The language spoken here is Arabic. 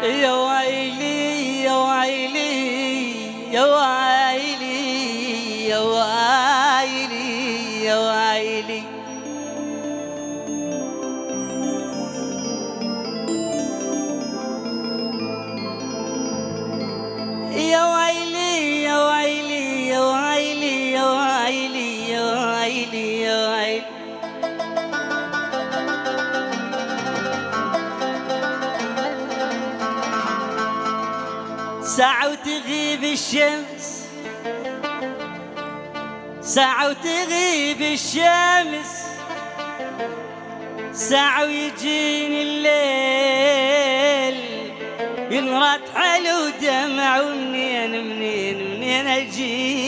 يا ويلي يا ويلي يا ويلي يا ويلي يا ويلي يا ويلي يا ويلي يا ويلي يا ويلي يا ويلي يا ويلي ساعة وتغيب الشمس، ساعة وتغيب الشمس، ساعة ويجيني الليل ينرد حلو دمع، ومنين منين منين أجي